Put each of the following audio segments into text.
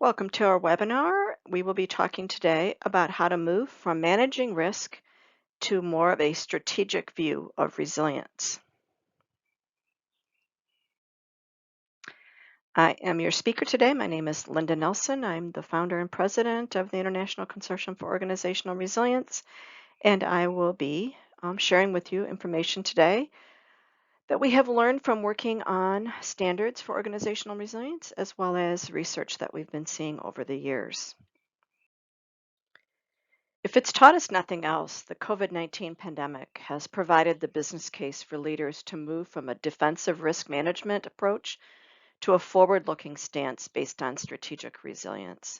Welcome to our webinar. We will be talking today about how to move from managing risk to more of a strategic view of resilience. I am your speaker today. My name is Linda Nelson. I'm the founder and president of the International Consortium for Organizational Resilience, and I will be sharing with you information today that we have learned from working on standards for organizational resilience, as well as research that we've been seeing over the years. If it's taught us nothing else, the COVID-19 pandemic has provided the business case for leaders to move from a defensive risk management approach to a forward-looking stance based on strategic resilience.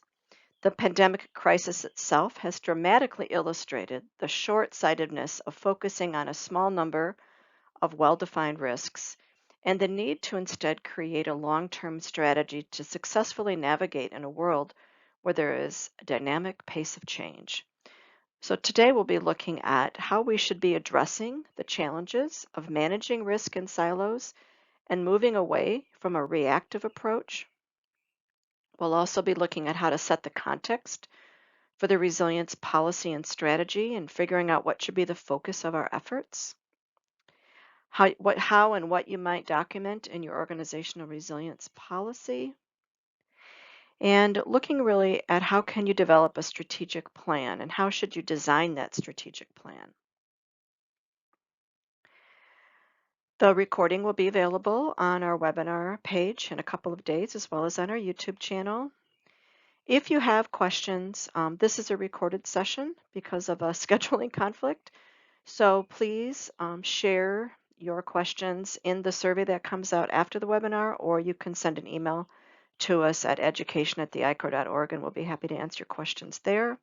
The pandemic crisis itself has dramatically illustrated the short-sightedness of focusing on a small number of well-defined risks and the need to instead create a long-term strategy to successfully navigate in a world where there is a dynamic pace of change. So today we'll be looking at how we should be addressing the challenges of managing risk in silos and moving away from a reactive approach. We'll also be looking at how to set the context for the resilience policy and strategy and figuring out what should be the focus of our efforts. How and what you might document in your organizational resilience policy. And looking really at how can you develop a strategic plan and how should you design that strategic plan. The recording will be available on our webinar page in a couple of days, as well as on our YouTube channel. If you have questions, this is a recorded session because of a scheduling conflict. So please share your questions in the survey that comes out after the webinar, or you can send an email to us at education@theicor.org, and we'll be happy to answer your questions there.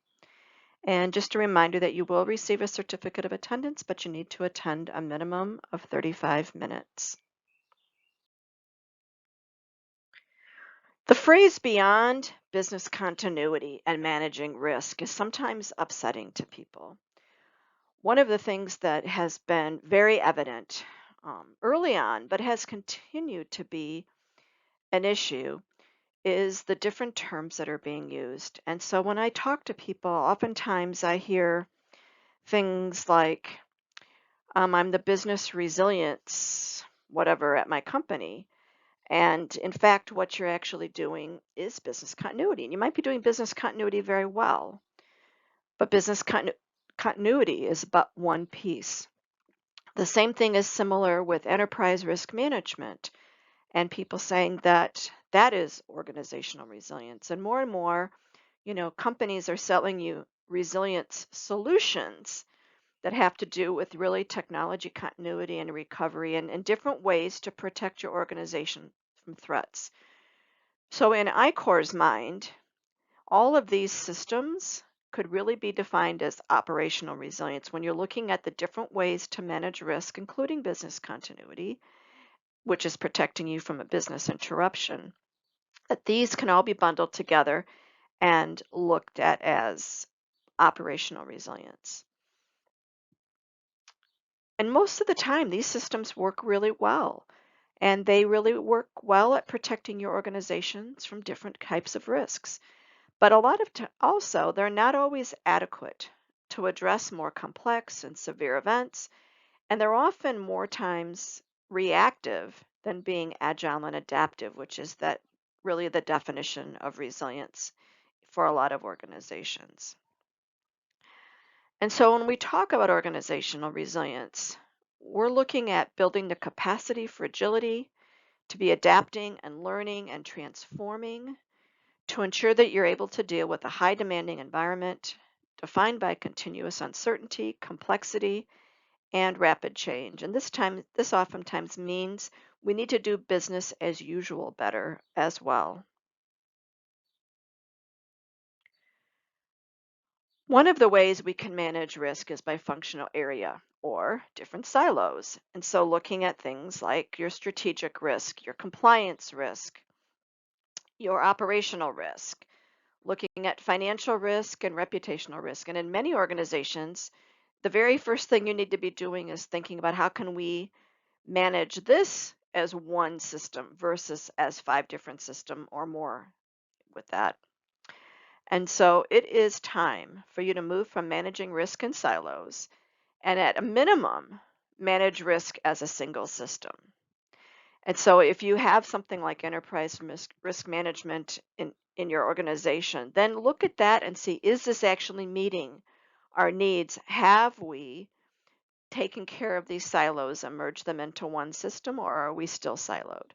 And just a reminder that you will receive a certificate of attendance, but you need to attend a minimum of 35 minutes. The phrase beyond business continuity and managing risk is sometimes upsetting to people. One of the things that has been very evident early on, but has continued to be an issue, is the different terms that are being used. And so when I talk to people, oftentimes I hear things like, I'm the business resilience, whatever, at my company. And in fact, what you're actually doing is business continuity. And you might be doing business continuity very well, but business continuity is but one piece. The same thing is similar with enterprise risk management and people saying that that is organizational resilience. And more, companies are selling you resilience solutions that have to do with really technology continuity and recovery and different ways to protect your organization from threats. So in ICOR's mind, all of these systems could really be defined as operational resilience when you're looking at the different ways to manage risk, including business continuity, which is protecting you from a business interruption, that these can all be bundled together and looked at as operational resilience. And most of the time, these systems work really well, and they really work well at protecting your organizations from different types of risks. But a lot of also, they're not always adequate to address more complex and severe events, and they're often more times reactive than being agile and adaptive, which is that really the definition of resilience for a lot of organizations. And so when we talk about organizational resilience, we're looking at building the capacity for agility, to be adapting and learning and transforming, to ensure that you're able to deal with a high demanding environment defined by continuous uncertainty, complexity, and rapid change. And this oftentimes means we need to do business as usual better as well. One of the ways we can manage risk is by functional area or different silos. And so looking at things like your strategic risk, your compliance risk, your operational risk, looking at financial risk and reputational risk. And in many organizations, the very first thing you need to be doing is thinking about how can we manage this as one system versus as 5 different systems or more with that. And so it is time for you to move from managing risk in silos and at a minimum, manage risk as a single system. And so if you have something like enterprise risk management in your organization, then look at that and see, is this actually meeting our needs? Have we taken care of these silos and merged them into one system, or are we still siloed?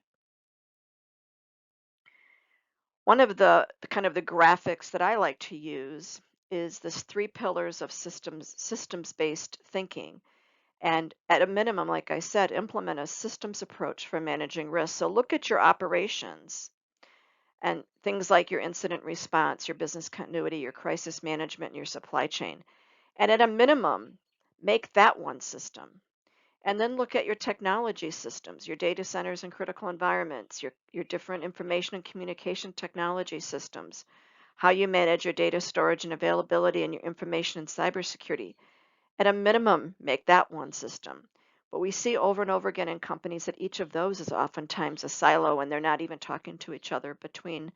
One of the kind of the graphics that I like to use is this three pillars of systems-based thinking. And at a minimum, like I said, implement a systems approach for managing risk. So look at your operations and things like your incident response, your business continuity, your crisis management, and your supply chain. And at a minimum, make that one system. And then look at your technology systems, your data centers and critical environments, your different information and communication technology systems, how you manage your data storage and availability and your information and cybersecurity. At a minimum, make that one system. But we see over and over again in companies that each of those is oftentimes a silo and they're not even talking to each other between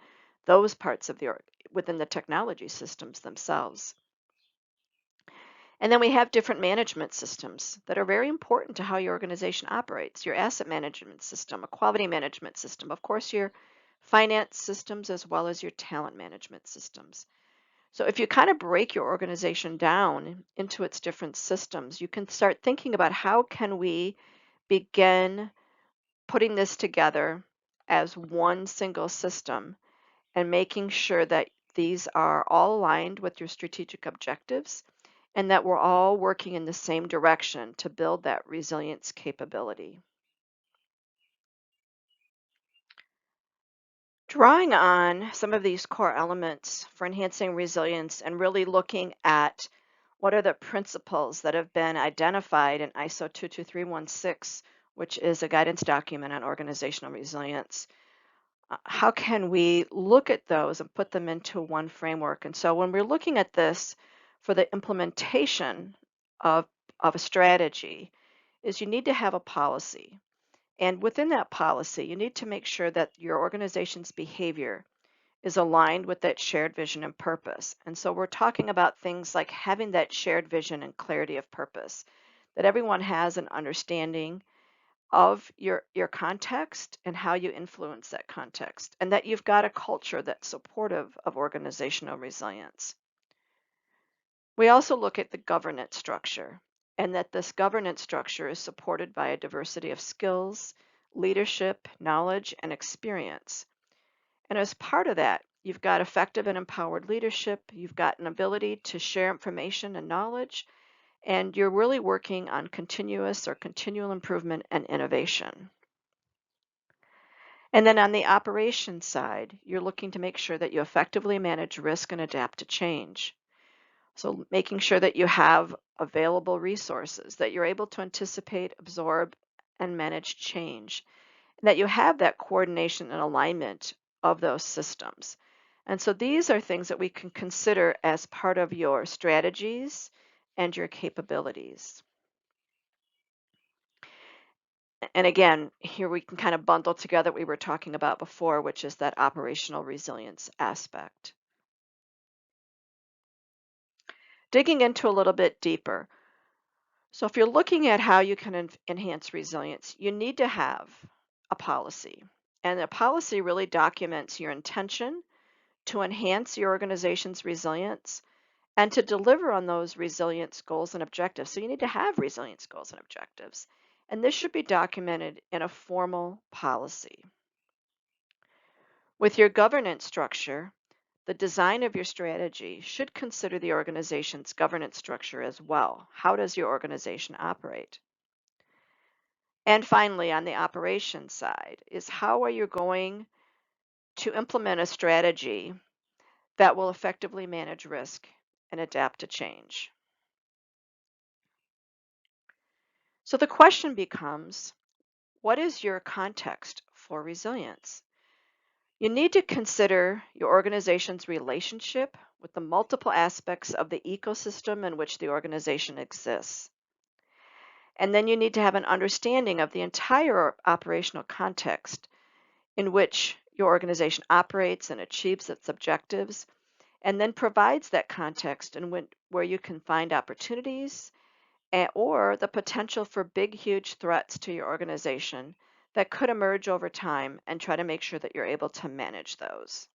those parts of within the technology systems themselves. And then we have different management systems that are very important to how your organization operates. Your asset management system, a quality management system, of course, your finance systems, as well as your talent management systems. So if you kind of break your organization down into its different systems, you can start thinking about how can we begin putting this together as one single system and making sure that these are all aligned with your strategic objectives and that we're all working in the same direction to build that resilience capability. Drawing on some of these core elements for enhancing resilience and really looking at what are the principles that have been identified in ISO 22316, which is a guidance document on organizational resilience. How can we look at those and put them into one framework? And so when we're looking at this for the implementation of, of a strategy, is you need to have a policy. And within that policy, you need to make sure that your organization's behavior is aligned with that shared vision and purpose. And so we're talking about things like having that shared vision and clarity of purpose, that everyone has an understanding of your context and how you influence that context, and that you've got a culture that's supportive of organizational resilience. We also look at the governance structure, and that this governance structure is supported by a diversity of skills, leadership, knowledge, and experience. And as part of that, you've got effective and empowered leadership, you've got an ability to share information and knowledge, and you're really working on continuous or continual improvement and innovation. And then on the operations side, you're looking to make sure that you effectively manage risk and adapt to change. So making sure that you have available resources, that you're able to anticipate, absorb, and manage change, and that you have that coordination and alignment of those systems. And so these are things that we can consider as part of your strategies and your capabilities. And again, here we can kind of bundle together what we were talking about before, which is that operational resilience aspect. Digging into a little bit deeper. So if you're looking at how you can enhance resilience, you need to have a policy. And a policy really documents your intention to enhance your organization's resilience and to deliver on those resilience goals and objectives. So you need to have resilience goals and objectives. And this should be documented in a formal policy. With your governance structure, the design of your strategy should consider the organization's governance structure as well. How does your organization operate? And finally, on the operations side, is how are you going to implement a strategy that will effectively manage risk and adapt to change? So the question becomes, what is your context for resilience? You need to consider your organization's relationship with the multiple aspects of the ecosystem in which the organization exists. And then you need to have an understanding of the entire operational context in which your organization operates and achieves its objectives, and then provides that context and where you can find opportunities or the potential for big, huge threats to your organization that could emerge over time, and try to make sure that you're able to manage those.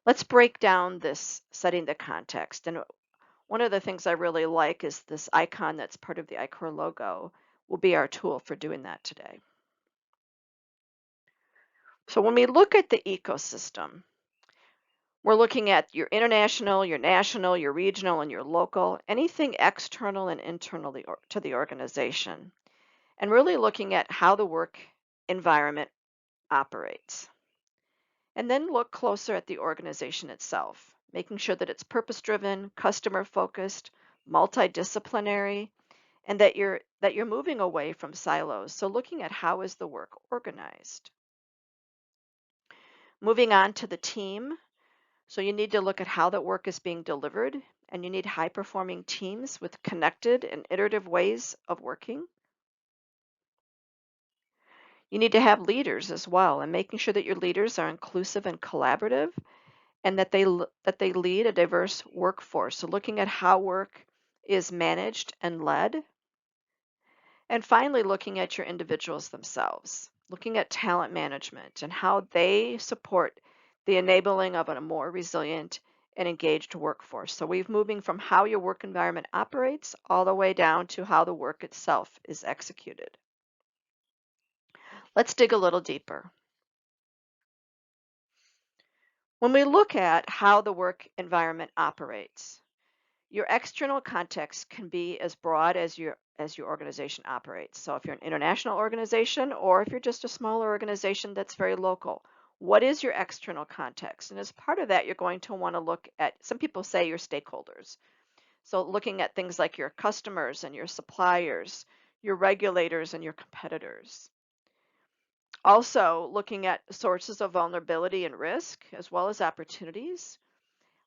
Let's break down this setting the context. And one of the things I really like is this icon that's part of the ICOR logo will be our tool for doing that today. So when we look at the ecosystem, we're looking at your international, your national, your regional, and your local, anything external and internal to the organization, and really looking at how the work environment operates. And then look closer at the organization itself, making sure that it's purpose-driven, customer-focused, multidisciplinary, and that you're moving away from silos. So looking at how is the work organized. Moving on to the team. So you need to look at how that work is being delivered, and you need high-performing teams with connected and iterative ways of working. You need to have leaders as well, and making sure that your leaders are inclusive and collaborative, and that they lead a diverse workforce. So looking at how work is managed and led. And finally, looking at your individuals themselves, looking at talent management and how they support the enabling of a more resilient and engaged workforce. So we're moving from how your work environment operates all the way down to how the work itself is executed. Let's dig a little deeper. When we look at how the work environment operates, your external context can be as broad as your organization operates. So if you're an international organization, or if you're just a smaller organization that's very local, what is your external context? And as part of that, you're going to want to look at, some people say, your stakeholders. So looking at things like your customers and your suppliers, your regulators and your competitors. Also looking at sources of vulnerability and risk, as well as opportunities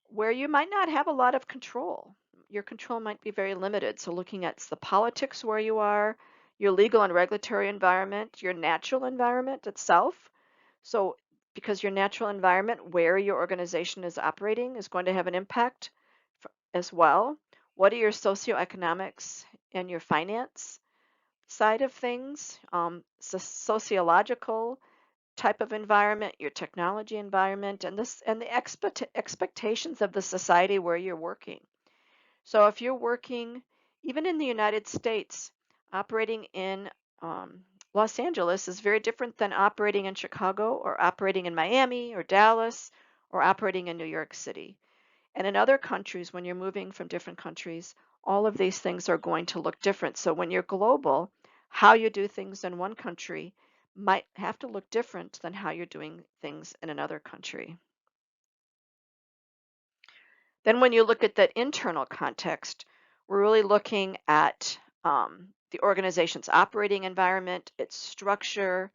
where you might not have a lot of control. Your control might be very limited. So looking at the politics where you are, your legal and regulatory environment, your natural environment itself. So because your natural environment where your organization is operating is going to have an impact as well. What are your socioeconomics and your finance side of things? Sociological type of environment, your technology environment, and the expectations of the society where you're working. So if you're working, even in the United States, operating in Los Angeles is very different than operating in Chicago, or operating in Miami or Dallas, or operating in New York City. And in other countries, when you're moving from different countries, all of these things are going to look different. So when you're global, how you do things in one country might have to look different than how you're doing things in another country. Then when you look at that internal context, we're really looking at the organization's operating environment, its structure,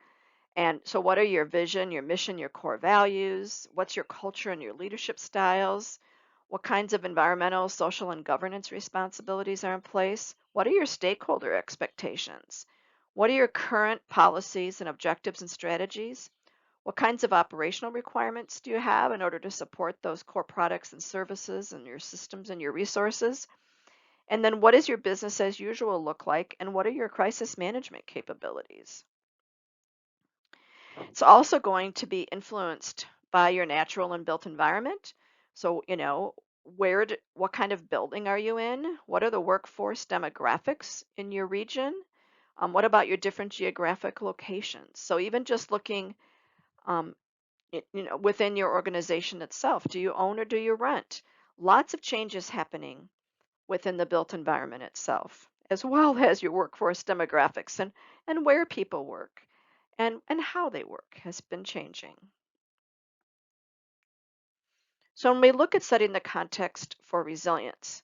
and so what are your vision, your mission, your core values? What's your culture and your leadership styles? What kinds of environmental, social, and governance responsibilities are in place? What are your stakeholder expectations? What are your current policies and objectives and strategies? What kinds of operational requirements do you have in order to support those core products and services and your systems and your resources? And then what does your business as usual look like? And what are your crisis management capabilities? It's also going to be influenced by your natural and built environment. So, what kind of building are you in? What are the workforce demographics in your region? What about your different geographic locations? So even just looking, um, within your organization itself, do you own or do you rent? Lots of changes happening within the built environment itself, as well as your workforce demographics and where people work and how they work has been changing. So when we look at setting the context for resilience,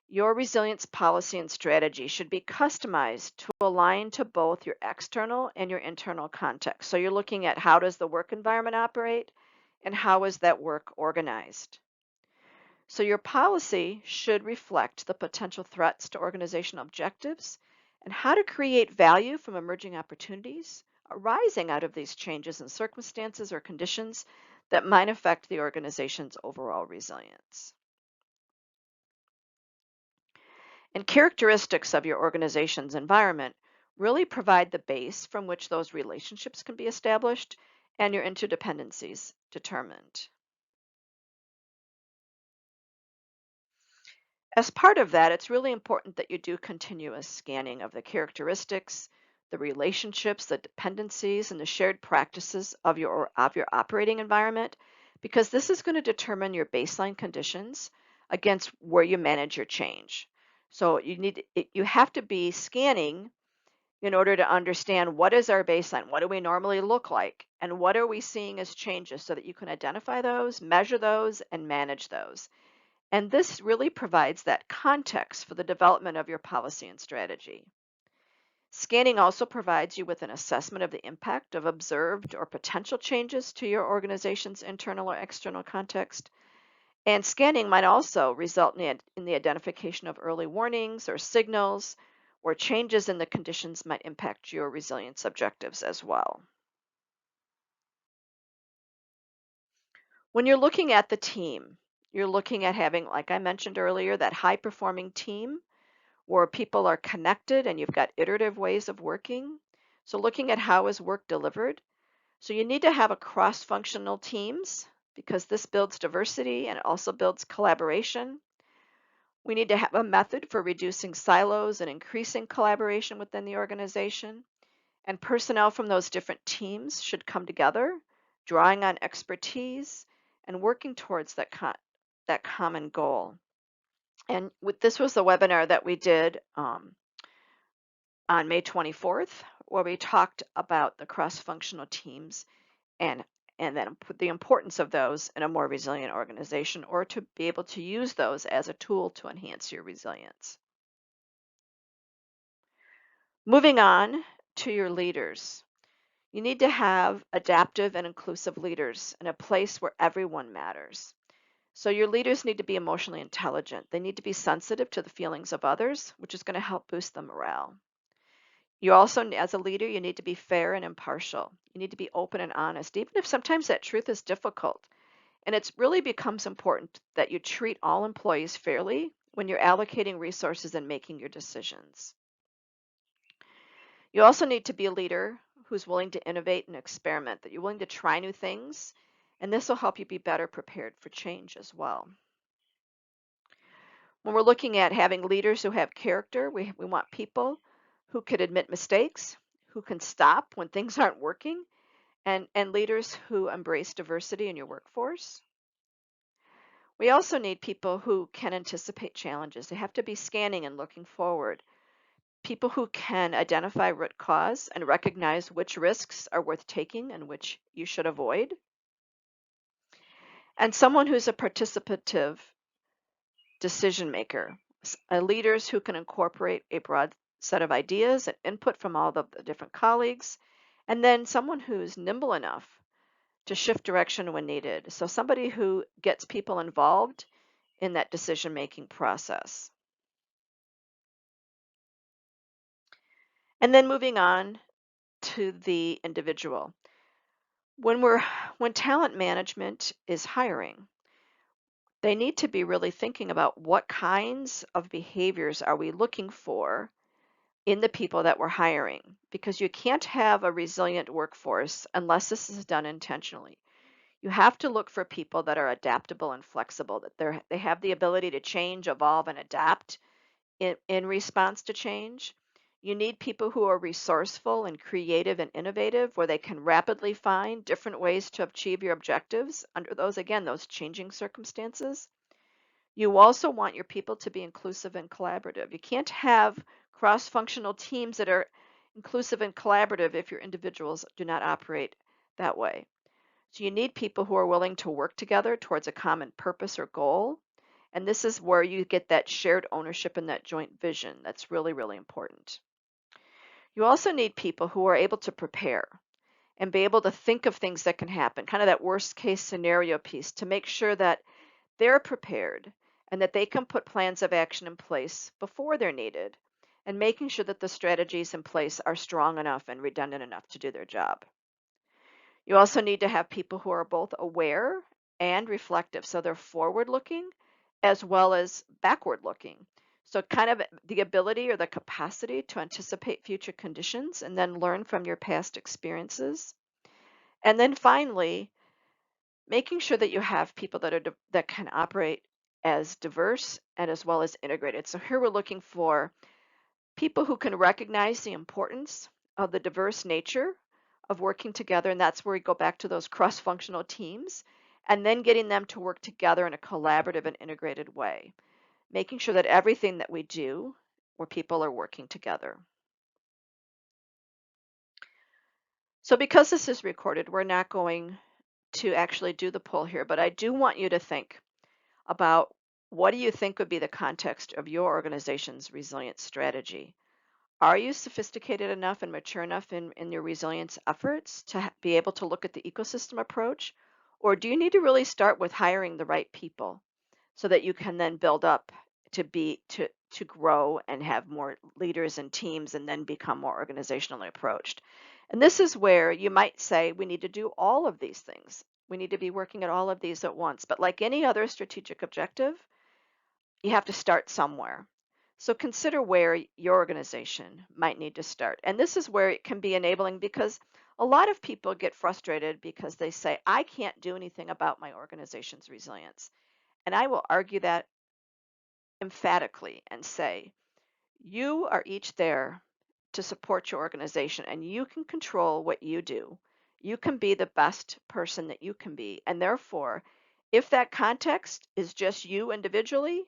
your resilience policy and strategy should be customized to align to both your external and your internal context. So you're looking at how does the work environment operate and how is that work organized. So your policy should reflect the potential threats to organizational objectives and how to create value from emerging opportunities arising out of these changes in circumstances or conditions that might affect the organization's overall resilience. And characteristics of your organization's environment really provide the base from which those relationships can be established and your interdependencies determined. As part of that, it's really important that you do continuous scanning of the characteristics, the relationships, the dependencies, and the shared practices of your operating environment, because this is going to determine your baseline conditions against where you manage your change. So you have to be scanning in order to understand what is our baseline, what do we normally look like, and what are we seeing as changes so that you can identify those, measure those, and manage those. And this really provides that context for the development of your policy and strategy. Scanning also provides you with an assessment of the impact of observed or potential changes to your organization's internal or external context. And scanning might also result in the identification of early warnings or signals where changes in the conditions might impact your resilience objectives as well. When you're looking at the team, you're looking at having, like I mentioned earlier, that high performing team where people are connected and you've got iterative ways of working. So looking at how is work delivered. So you need to have a cross-functional teams because this builds diversity and it also builds collaboration. We need to have a method for reducing silos and increasing collaboration within the organization. And personnel from those different teams should come together, drawing on expertise and working towards that common goal. And this was the webinar that we did on May 24th, where we talked about the cross-functional teams and then the importance of those in a more resilient organization, or to be able to use those as a tool to enhance your resilience. Moving on to your leaders. You need to have adaptive and inclusive leaders in a place where everyone matters. So your leaders need to be emotionally intelligent. They need to be sensitive to the feelings of others, which is going to help boost the morale. You also, as a leader, you need to be fair and impartial. You need to be open and honest, even if sometimes that truth is difficult. And it really becomes important that you treat all employees fairly when you're allocating resources and making your decisions. You also need to be a leader who's willing to innovate and experiment, that you're willing to try new things, and this will help you be better prepared for change as well. When we're looking at having leaders who have character, we want people who could admit mistakes, who can stop when things aren't working, and leaders who embrace diversity in your workforce. We also need people who can anticipate challenges. They have to be scanning and looking forward. People who can identify root cause and recognize which risks are worth taking and which you should avoid. And someone who's a participative decision maker, leaders who can incorporate a broad set of ideas and input from all the different colleagues, and then someone who's nimble enough to shift direction when needed. So somebody who gets people involved in that decision-making process. And then moving on to the individual. When talent management is hiring, they need to be really thinking about what kinds of behaviors are we looking for in the people that we're hiring, because you can't have a resilient workforce unless this is done intentionally. You have to look for people that are adaptable and flexible, that they have the ability to change, evolve, and adapt in response to change. You need people who are resourceful and creative and innovative, where they can rapidly find different ways to achieve your objectives under those, again, those changing circumstances. You also want your people to be inclusive and collaborative. You can't have cross-functional teams that are inclusive and collaborative if your individuals do not operate that way. So you need people who are willing to work together towards a common purpose or goal. And this is where you get that shared ownership and that joint vision. That's really, really important. You also need people who are able to prepare and be able to think of things that can happen, kind of that worst case scenario piece, to make sure that they're prepared and that they can put plans of action in place before they're needed, and making sure that the strategies in place are strong enough and redundant enough to do their job. You also need to have people who are both aware and reflective. So they're forward looking as well as backward looking. So, kind of the ability or the capacity to anticipate future conditions and then learn from your past experiences. And then finally, making sure that you have people that can operate as diverse and as well as integrated. So, here we're looking for people who can recognize the importance of the diverse nature of working together. And that's where we go back to those cross functional teams and then getting them to work together in a collaborative and integrated way, making sure that everything that we do, where people are working together. So, because this is recorded, we're not going to actually do the poll here, but I do want you to think about what do you think would be the context of your organization's resilience strategy? Are you sophisticated enough and mature enough in your resilience efforts to be able to look at the ecosystem approach? Or do you need to really start with hiring the right people so that you can then build up to grow and have more leaders and teams and then become more organizationally approached? And this is where you might say we need to do all of these things. We need to be working at all of these at once. But like any other strategic objective, you have to start somewhere. So consider where your organization might need to start. And this is where it can be enabling because a lot of people get frustrated because they say, I can't do anything about my organization's resilience. And I will argue that emphatically and say, you are each there to support your organization and you can control what you do. You can be the best person that you can be. And therefore, if that context is just you individually,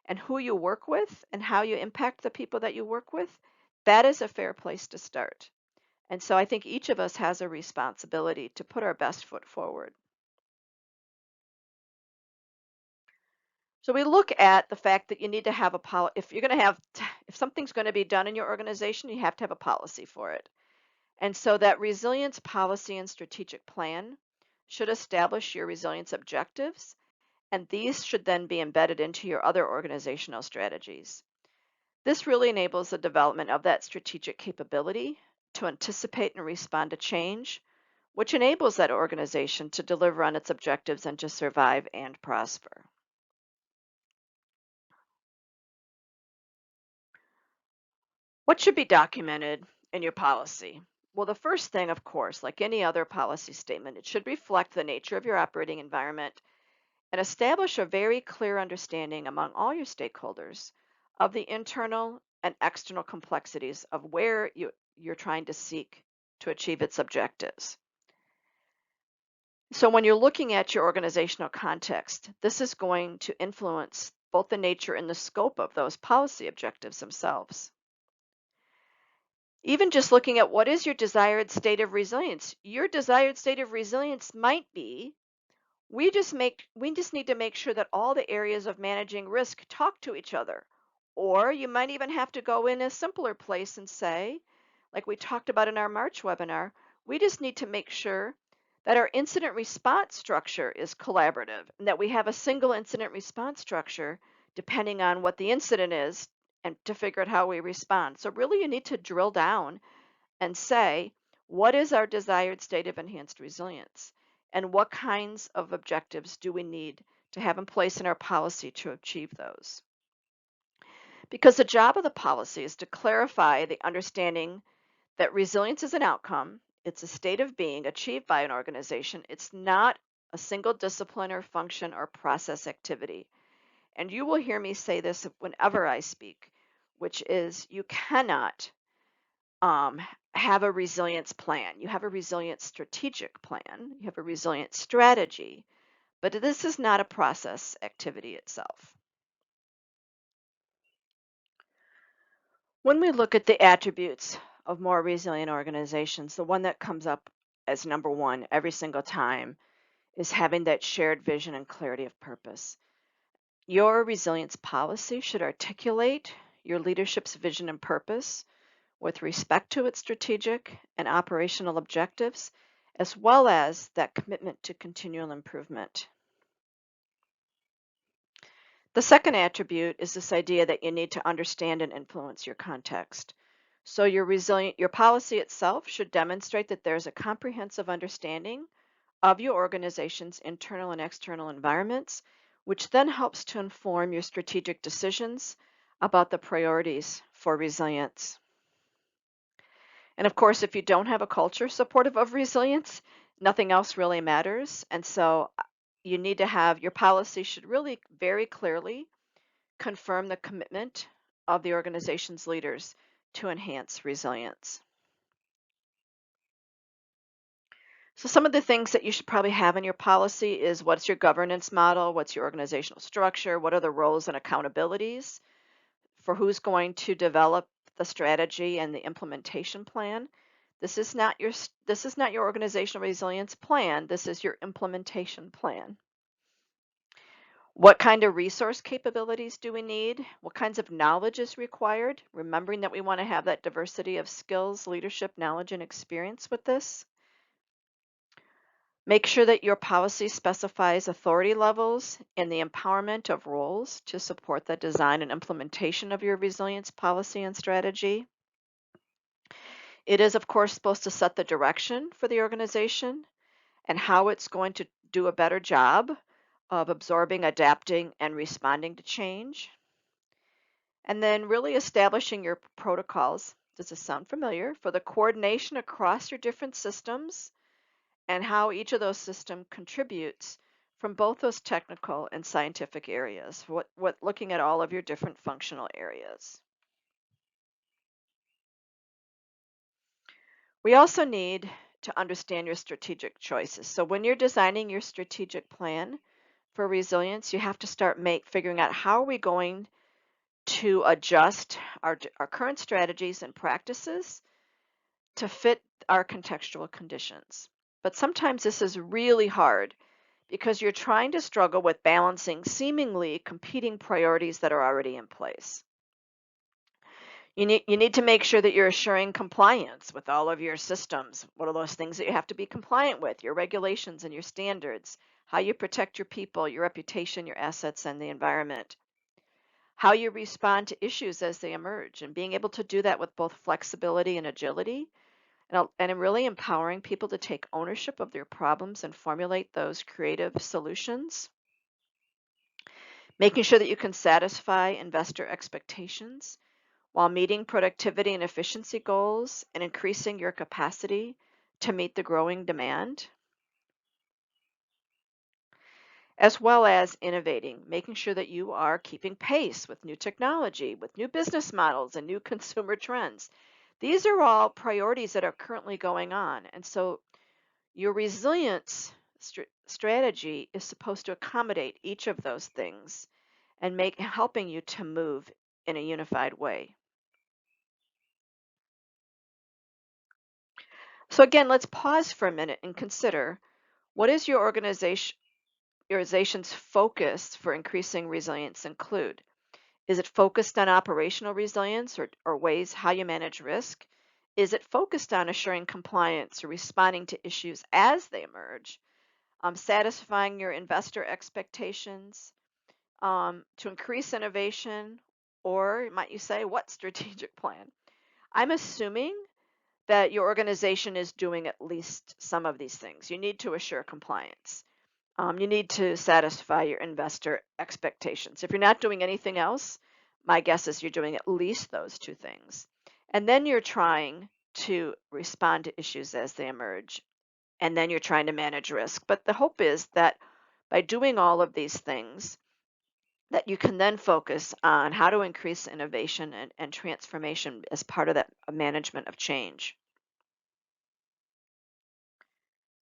and who you work with and how you impact the people that you work with, that is a fair place to start. And so I think each of us has a responsibility to put our best foot forward. So we look at the fact that you need to have a policy. If you're going to have, if something's going to be done in your organization, you have to have a policy for it. And so that resilience policy and strategic plan should establish your resilience objectives, and these should then be embedded into your other organizational strategies. This really enables the development of that strategic capability to anticipate and respond to change, which enables that organization to deliver on its objectives and to survive and prosper. What should be documented in your policy? Well, the first thing, of course, like any other policy statement, it should reflect the nature of your operating environment and establish a very clear understanding among all your stakeholders of the internal and external complexities of where you're trying to seek to achieve its objectives. So when you're looking at your organizational context, this is going to influence both the nature and the scope of those policy objectives themselves. Even just looking at what is your desired state of resilience, your desired state of resilience might be we just need to make sure that all the areas of managing risk talk to each other. Or you might even have to go in a simpler place and say, like we talked about in our March webinar, we just need to make sure that our incident response structure is collaborative and that we have a single incident response structure depending on what the incident is and to figure out how we respond. So really you need to drill down and say, what is our desired state of enhanced resilience? And what kinds of objectives do we need to have in place in our policy to achieve those? Because the job of the policy is to clarify the understanding that resilience is an outcome, it's a state of being achieved by an organization, it's not a single discipline or function or process activity. And you will hear me say this whenever I speak, which is you cannot um, have a resilience plan. You have a resilience strategic plan, you have a resilience strategy, but this is not a process activity itself. When we look at the attributes of more resilient organizations, the one that comes up as number one every single time is having that shared vision and clarity of purpose. Your resilience policy should articulate your leadership's vision and purpose with respect to its strategic and operational objectives, as well as that commitment to continual improvement. The second attribute is this idea that you need to understand and influence your context. So your policy itself should demonstrate that there's a comprehensive understanding of your organization's internal and external environments, which then helps to inform your strategic decisions about the priorities for resilience. And of course, if you don't have a culture supportive of resilience, nothing else really matters. And so you need to have your policy should really very clearly confirm the commitment of the organization's leaders to enhance resilience. So some of the things that you should probably have in your policy is what's your governance model, what's your organizational structure, what are the roles and accountabilities for who's going to develop the strategy and the implementation plan. This is not your organizational resilience plan. This is your implementation plan. What kind of resource capabilities do we need? What kinds of knowledge is required? Remembering that we want to have that diversity of skills, leadership, knowledge, and experience with this. Make sure that your policy specifies authority levels and the empowerment of roles to support the design and implementation of your resilience policy and strategy. It is, of course, supposed to set the direction for the organization and how it's going to do a better job of absorbing, adapting, and responding to change. And then really establishing your protocols. Does this sound familiar? For the coordination across your different systems and how each of those systems contributes from both those technical and scientific areas. Looking at all of your different functional areas. We also need to understand your strategic choices. So when you're designing your strategic plan for resilience, you have to start figuring out how are we going to adjust our current strategies and practices to fit our contextual conditions. But sometimes this is really hard because you're trying to struggle with balancing seemingly competing priorities that are already in place. You need to make sure that you're assuring compliance with all of your systems. What are those things that you have to be compliant with? Your regulations and your standards, how you protect your people, your reputation, your assets, and the environment. How you respond to issues as they emerge, and being able to do that with both flexibility and agility, and really empowering people to take ownership of their problems and formulate those creative solutions. Making sure that you can satisfy investor expectations while meeting productivity and efficiency goals and increasing your capacity to meet the growing demand, as well as innovating, making sure that you are keeping pace with new technology, with new business models and new consumer trends. These are all priorities that are currently going on. And so your resilience strategy is supposed to accommodate each of those things and helping you to move in a unified way. So again, let's pause for a minute and consider what is your organization's focus for increasing resilience include? Is it focused on operational resilience or ways how you manage risk? Is it focused on assuring compliance or responding to issues as they emerge? Satisfying your investor expectations, to increase innovation, or might you say, what strategic plan? I'm assuming that your organization is doing at least some of these things. You need to assure compliance. You need to satisfy your investor expectations. If you're not doing anything else, my guess is you're doing at least those two things. And then you're trying to respond to issues as they emerge. And then you're trying to manage risk. But the hope is that by doing all of these things, that you can then focus on how to increase innovation and transformation as part of that management of change.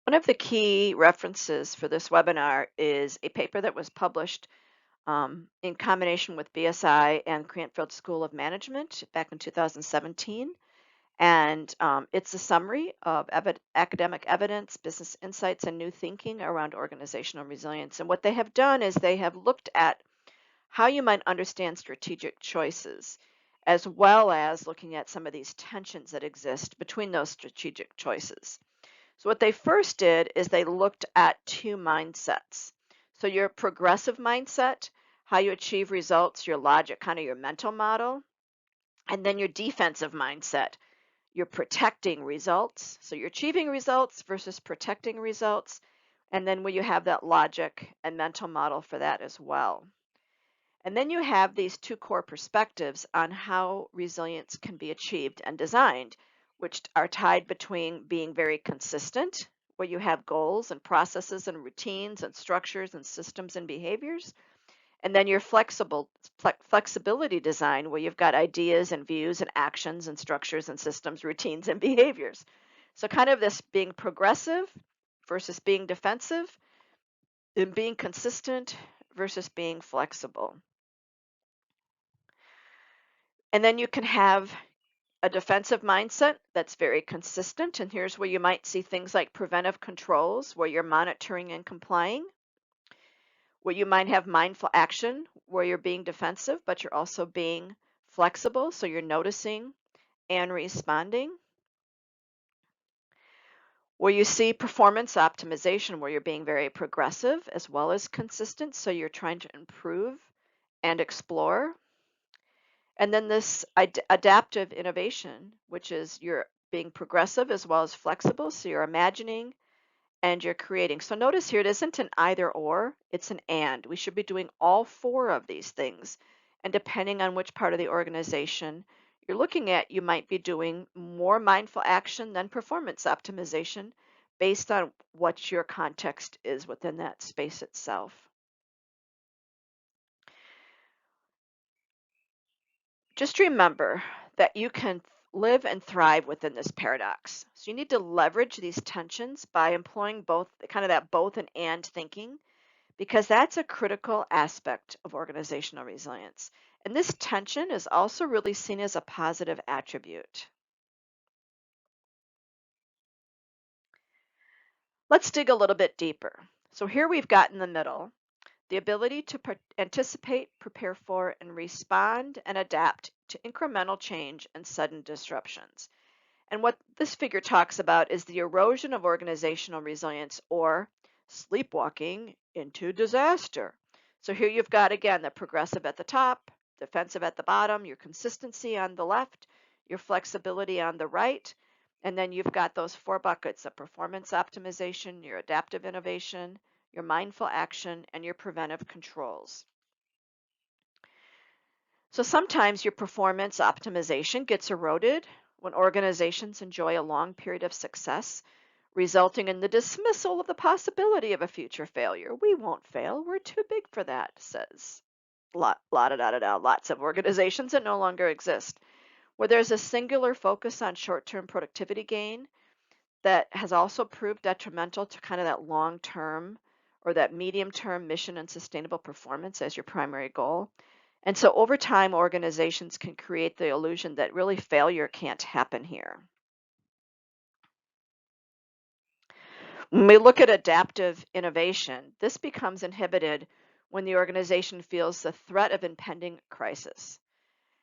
One of the key references for this webinar is a paper that was published in combination with BSI and Cranfield School of Management back in 2017. And it's a summary of academic evidence, business insights, and new thinking around organizational resilience. And what they have done is they have looked at how you might understand strategic choices, as well as looking at some of these tensions that exist between those strategic choices. So what they first did is they looked at two mindsets. So your progressive mindset, how you achieve results, your logic, kind of your mental model, And then your defensive mindset, you're protecting results. So you're achieving results versus protecting results. And then will you have that logic and mental model for that as well? And then you have these two core perspectives on how resilience can be achieved and designed, which are tied between being very consistent, where you have goals and processes and routines and structures and systems and behaviors, and then your flexibility design, where you've got ideas and views and actions and structures and systems, routines and behaviors. So kind of this being progressive versus being defensive, and being consistent versus being flexible. And then you can have a defensive mindset that's very consistent. And here's where you might see things like preventive controls, where you're monitoring and complying, where you might have mindful action, where you're being defensive, but you're also being flexible. So you're noticing and responding. Where you see performance optimization, where you're being very progressive as well as consistent. So you're trying to improve and explore. And then this adaptive innovation, which is you're being progressive as well as flexible. So you're imagining and you're creating. So notice here, it isn't an either or, it's an and. We should be doing all four of these things. And depending on which part of the organization you're looking at, you might be doing more mindful action than performance optimization based on what your context is within that space itself. Just remember that you can live and thrive within this paradox. So you need to leverage these tensions by employing both, kind of that both and thinking, because that's a critical aspect of organizational resilience. And this tension is also really seen as a positive attribute. Let's dig a little bit deeper. So here we've got in the middle the ability to anticipate, prepare for, and respond and adapt to incremental change and sudden disruptions. And what this figure talks about is the erosion of organizational resilience, or sleepwalking into disaster. So here you've got, again, the progressive at the top, defensive at the bottom, your consistency on the left, your flexibility on the right, and then you've got those four buckets of performance optimization, your adaptive innovation, your mindful action, and your preventive controls. So sometimes your performance optimization gets eroded when organizations enjoy a long period of success, resulting in the dismissal of the possibility of a future failure. We won't fail. We're too big for that, says lots of organizations that no longer exist. Where there's a singular focus on short-term productivity gain that has also proved detrimental to kind of that long-term or that medium-term mission and sustainable performance as your primary goal. And so over time, organizations can create the illusion that really failure can't happen here. When we look at adaptive innovation, this becomes inhibited when the organization feels the threat of impending crisis.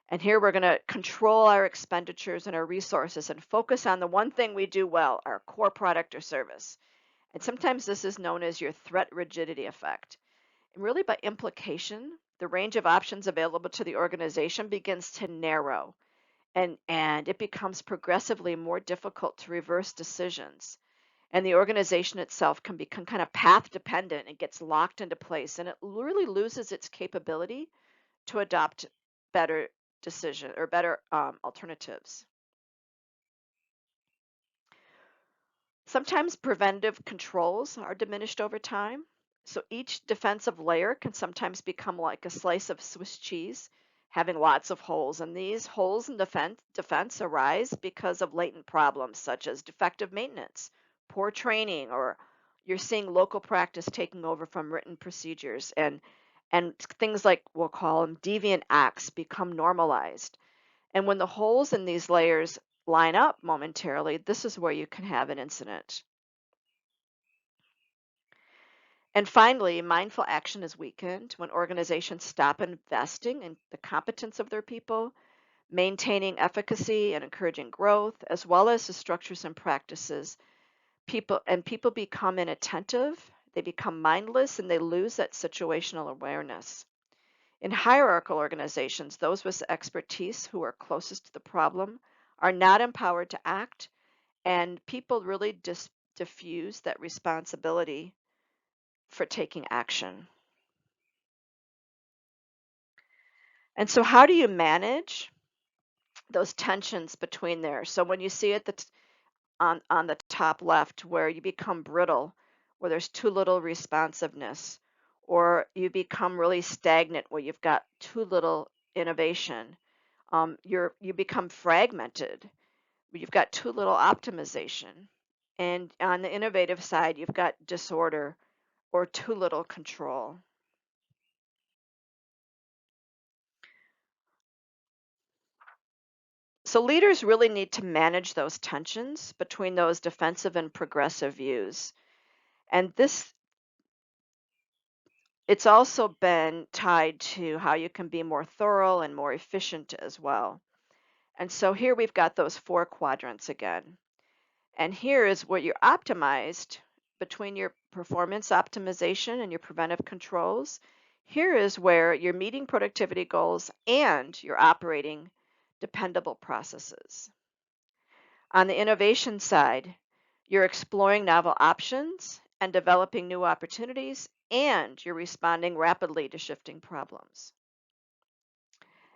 And here we're going to control our expenditures and our resources and focus on the one thing we do well, our core product or service. And sometimes this is known as your threat rigidity effect. And really, by implication, the range of options available to the organization begins to narrow, and it becomes progressively more difficult to reverse decisions. And the organization itself can become kind of path dependent. It gets locked into place, and it really loses its capability to adopt better decision or better alternatives. Sometimes preventive controls are diminished over time. So each defensive layer can sometimes become like a slice of Swiss cheese, having lots of holes. And these holes in defense arise because of latent problems such as defective maintenance, poor training, or you're seeing local practice taking over from written procedures. And things like we'll call them deviant acts become normalized. And when the holes in these layers line up momentarily, this is where you can have an incident. And finally, mindful action is weakened when organizations stop investing in the competence of their people, maintaining efficacy and encouraging growth, as well as the structures and practices. People become inattentive, they become mindless, and they lose that situational awareness. In hierarchical organizations, those with expertise who are closest to the problem are not empowered to act, and people really diffuse that responsibility for taking action. And so, how do you manage those tensions between there? So, when you see it on the top left where you become brittle, where there's too little responsiveness, or you become really stagnant where you've got too little innovation, you become fragmented, you've got too little optimization, and on the innovative side, you've got disorder or too little control. So leaders really need to manage those tensions between those defensive and progressive views. And this it's also been tied to how you can be more thorough and more efficient as well. And so here we've got those four quadrants again. And here is where you're optimized between your performance optimization and your preventive controls. Here is where you're meeting productivity goals and you're operating dependable processes. On the innovation side, you're exploring novel options and developing new opportunities, and you're responding rapidly to shifting problems.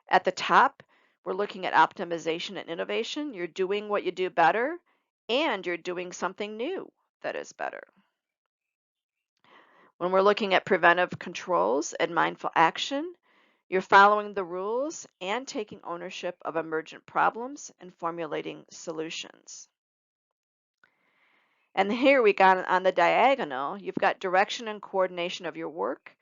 At the top, we're looking at optimization and innovation. You're doing what you do better, and you're doing something new that is better. When we're looking at preventive controls and mindful action, you're following the rules and taking ownership of emergent problems and formulating solutions. And here we got on the diagonal, you've got direction and coordination of your work,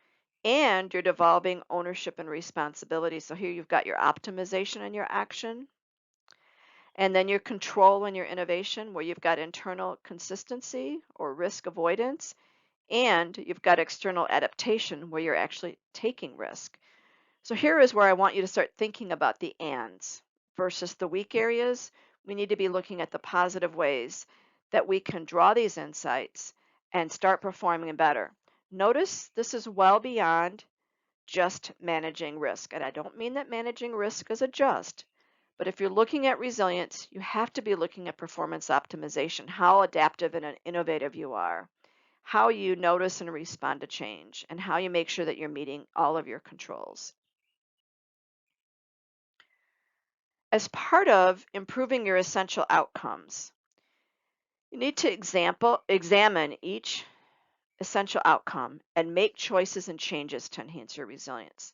and you're devolving ownership and responsibility. So here you've got your optimization and your action, and then your control and your innovation, where you've got internal consistency or risk avoidance, and you've got external adaptation, where you're actually taking risk. So here is where I want you to start thinking about the ands versus the weak areas. We need to be looking at the positive ways that we can draw these insights and start performing better. Notice this is well beyond just managing risk. And I don't mean that managing risk is a just, but if you're looking at resilience, you have to be looking at performance optimization, how adaptive and innovative you are, how you notice and respond to change, and how you make sure that you're meeting all of your controls. As part of improving your essential outcomes, you need to examine each essential outcome and make choices and changes to enhance your resilience.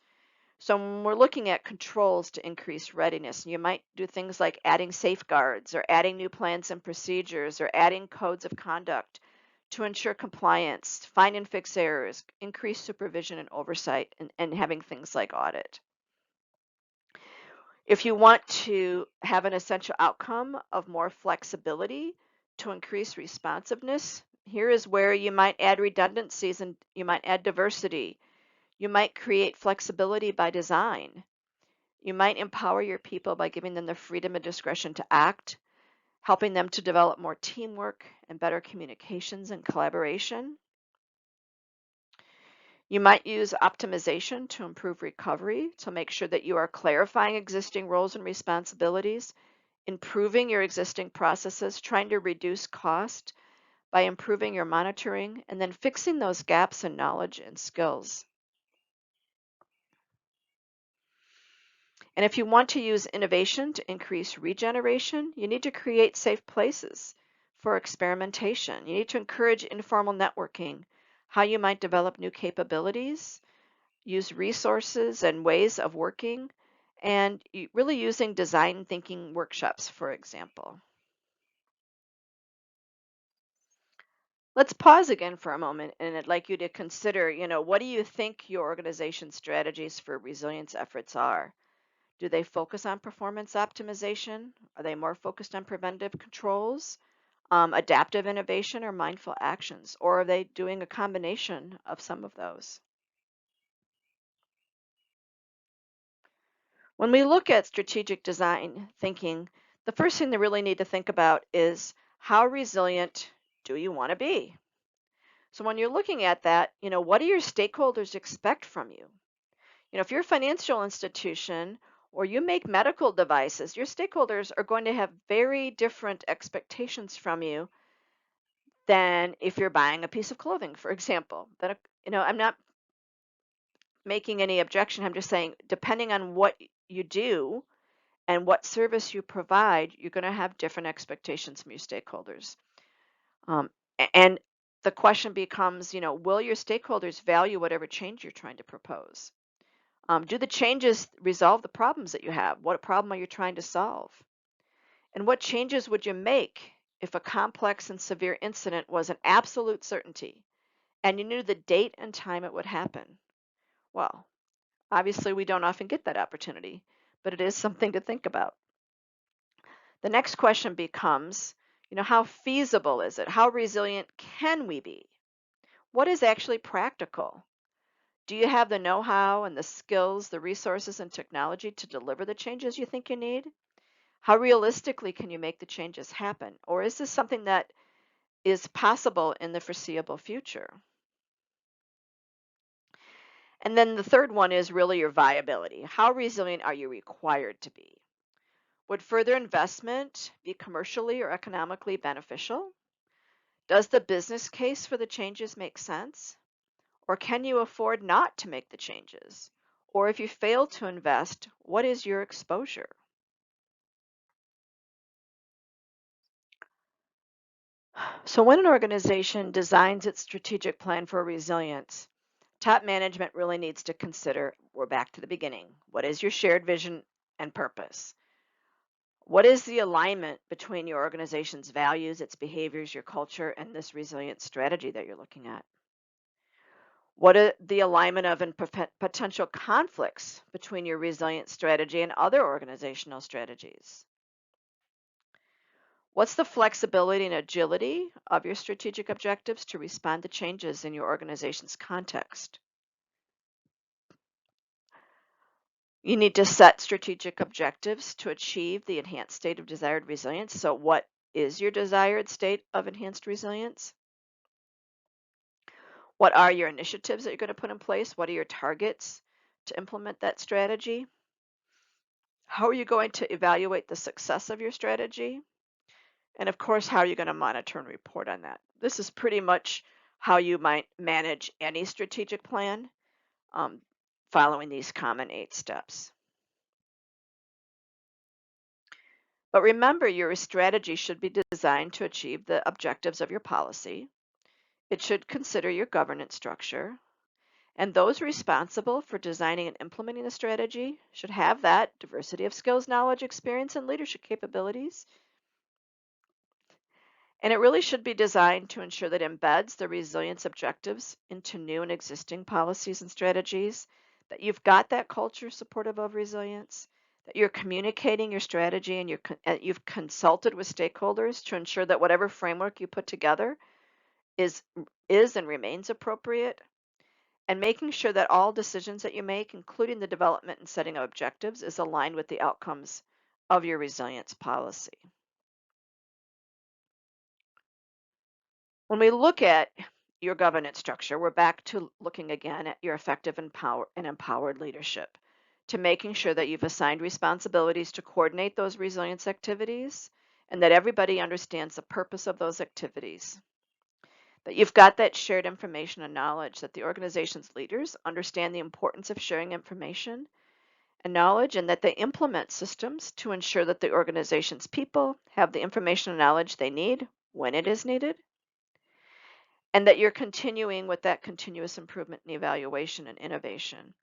So when we're looking at controls to increase readiness, you might do things like adding safeguards or adding new plans and procedures or adding codes of conduct to ensure compliance, find and fix errors, increase supervision and oversight, and having things like audit. If you want to have an essential outcome of more flexibility to increase responsiveness, here is where you might add redundancies and you might add diversity. You might create flexibility by design. You might empower your people by giving them the freedom and discretion to act, helping them to develop more teamwork and better communications and collaboration. You might use optimization to improve recovery to make sure that you are clarifying existing roles and responsibilities, improving your existing processes, trying to reduce cost by improving your monitoring, and then fixing those gaps in knowledge and skills. And if you want to use innovation to increase regeneration, you need to create safe places for experimentation. You need to encourage informal networking, how you might develop new capabilities, use resources and ways of working, and really using design thinking workshops, for example. Let's pause again for a moment, and I'd like you to consider, what do you think your organization's strategies for resilience efforts are? Do they focus on performance optimization? Are they more focused on preventive controls, adaptive innovation, or mindful actions? Or are they doing a combination of some of those? When we look at strategic design thinking, the first thing they really need to think about is how resilient do you want to be? So when you're looking at that, what do your stakeholders expect from you? If you're a financial institution or you make medical devices, your stakeholders are going to have very different expectations from you than if you're buying a piece of clothing, for example. I'm not making any objection. I'm just saying, depending on what you do and what service you provide, you're going to have different expectations from your stakeholders. And the question becomes, will your stakeholders value whatever change you're trying to propose? Do the changes resolve the problems that you have? What problem are you trying to solve? And what changes would you make if a complex and severe incident was an absolute certainty and you knew the date and time it would happen? Well, obviously, we don't often get that opportunity, but it is something to think about. The next question becomes, how feasible is it? How resilient can we be? What is actually practical? Do you have the know-how and the skills, the resources and technology to deliver the changes you think you need? How realistically can you make the changes happen? Or is this something that is possible in the foreseeable future? And then the third one is really your viability. How resilient are you required to be? Would further investment be commercially or economically beneficial? Does the business case for the changes make sense? Or can you afford not to make the changes? Or if you fail to invest, what is your exposure? So when an organization designs its strategic plan for resilience, top management really needs to consider, we're back to the beginning. What is your shared vision and purpose? What is the alignment between your organization's values, its behaviors, your culture, and this resilient strategy that you're looking at? What are the alignment of and potential conflicts between your resilient strategy and other organizational strategies? What's the flexibility and agility of your strategic objectives to respond to changes in your organization's context? You need to set strategic objectives to achieve the enhanced state of desired resilience. So, what is your desired state of enhanced resilience? What are your initiatives that you're going to put in place? What are your targets to implement that strategy? How are you going to evaluate the success of your strategy? And of course, how are you going to monitor and report on that? This is pretty much how you might manage any strategic plan, um, following these common 8 steps. But remember, your strategy should be designed to achieve the objectives of your policy. It should consider your governance structure. And those responsible for designing and implementing the strategy should have that diversity of skills, knowledge, experience, and leadership capabilities. And it really should be designed to ensure that it embeds the resilience objectives into new and existing policies and strategies, that you've got that culture supportive of resilience, that you're communicating your strategy and you've consulted with stakeholders to ensure that whatever framework you put together is and remains appropriate, and making sure that all decisions that you make, including the development and setting of objectives, is aligned with the outcomes of your resilience policy. When we look at your governance structure, we're back to looking again at your effective and empowered leadership, to making sure that you've assigned responsibilities to coordinate those resilience activities and that everybody understands the purpose of those activities. That you've got that shared information and knowledge, that the organization's leaders understand the importance of sharing information and knowledge, and that they implement systems to ensure that the organization's people have the information and knowledge they need when it is needed, and that you're continuing with that continuous improvement and evaluation and innovation,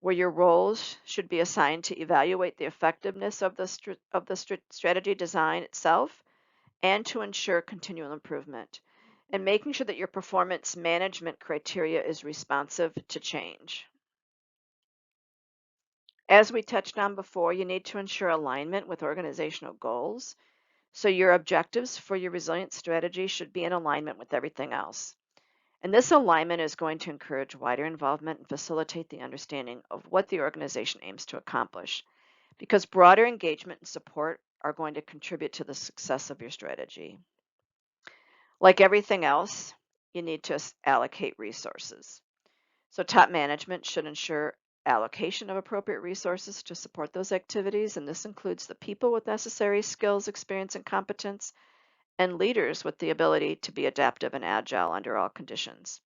where your roles should be assigned to evaluate the effectiveness of the strategy design itself and to ensure continual improvement, and making sure that your performance management criteria is responsive to change. As we touched on before, you need to ensure alignment with organizational goals. So your objectives for your resilience strategy should be in alignment with everything else. And this alignment is going to encourage wider involvement and facilitate the understanding of what the organization aims to accomplish, because broader engagement and support are going to contribute to the success of your strategy. Like everything else, you need to allocate resources. So top management should ensure allocation of appropriate resources to support those activities, and this includes the people with necessary skills, experience, and competence, and leaders with the ability to be adaptive and agile under all conditions.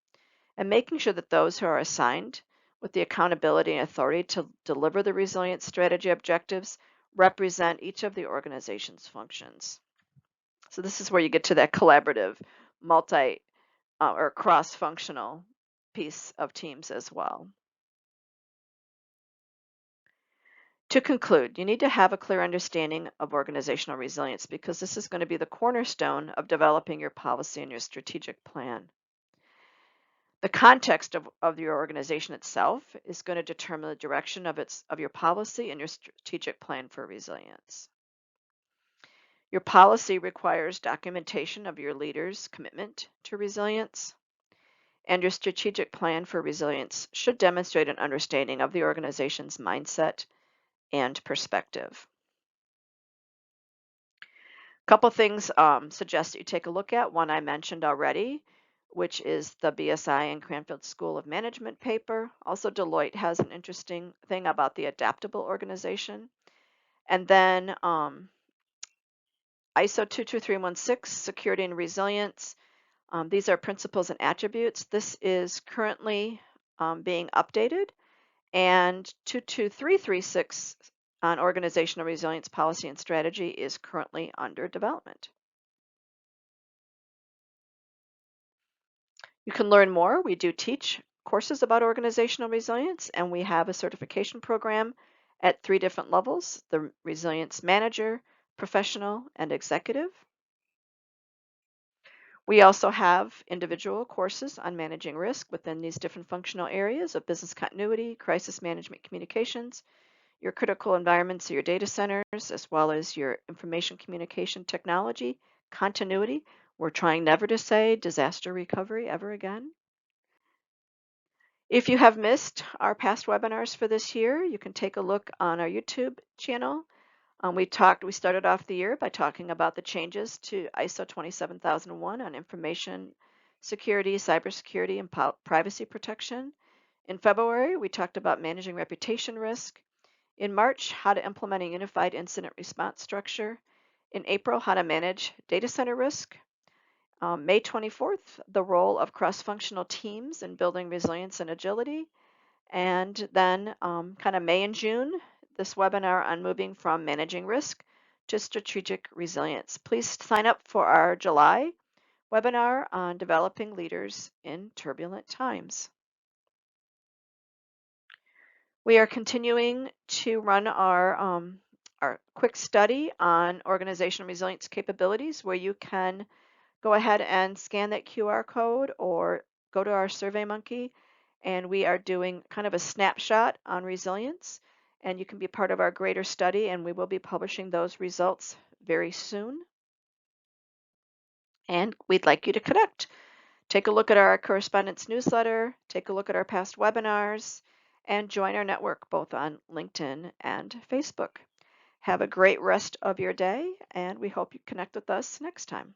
And making sure that those who are assigned with the accountability and authority to deliver the resilience strategy objectives represent each of the organization's functions. So this is where you get to that collaborative, multi or cross-functional piece of teams as well. To conclude, you need to have a clear understanding of organizational resilience because this is going to be the cornerstone of developing your policy and your strategic plan. The context of your organization itself is going to determine the direction of your policy and your strategic plan for resilience. Your policy requires documentation of your leaders' commitment to resilience, and your strategic plan for resilience should demonstrate an understanding of the organization's mindset and perspective. A couple things suggest that you take a look at. One I mentioned already, which is the BSI and Cranfield School of Management paper. Also, Deloitte has an interesting thing about the adaptable organization. And then ISO 22316, Security and Resilience. These are principles and attributes. This is currently being updated. And 22336 on organizational resilience policy and strategy is currently under development. You can learn more. We do teach courses about organizational resilience, and we have a certification program at 3 different levels: the Resilience Manager, Professional, and Executive. We also have individual courses on managing risk within these different functional areas of business continuity, crisis management communications, your critical environments, your data centers, as well as your information communication technology continuity. We're trying never to say disaster recovery ever again. If you have missed our past webinars for this year, you can take a look on our YouTube channel. We started off the year by talking about the changes to ISO 27001 on information security, cybersecurity, and privacy protection. In February, we talked about managing reputation risk. In March, how to implement a unified incident response structure. In April, how to manage data center risk. May 24th, the role of cross-functional teams in building resilience and agility. And then kind of May and June, this webinar on moving from managing risk to strategic resilience. Please sign up for our July webinar on developing leaders in turbulent times. We are continuing to run our quick study on organizational resilience capabilities, where you can go ahead and scan that QR code or go to our SurveyMonkey, and we are doing kind of a snapshot on resilience, and you can be part of our greater study, and we will be publishing those results very soon. And we'd like you to connect. Take a look at our correspondence newsletter, take a look at our past webinars, and join our network both on LinkedIn and Facebook. Have a great rest of your day, and we hope you connect with us next time.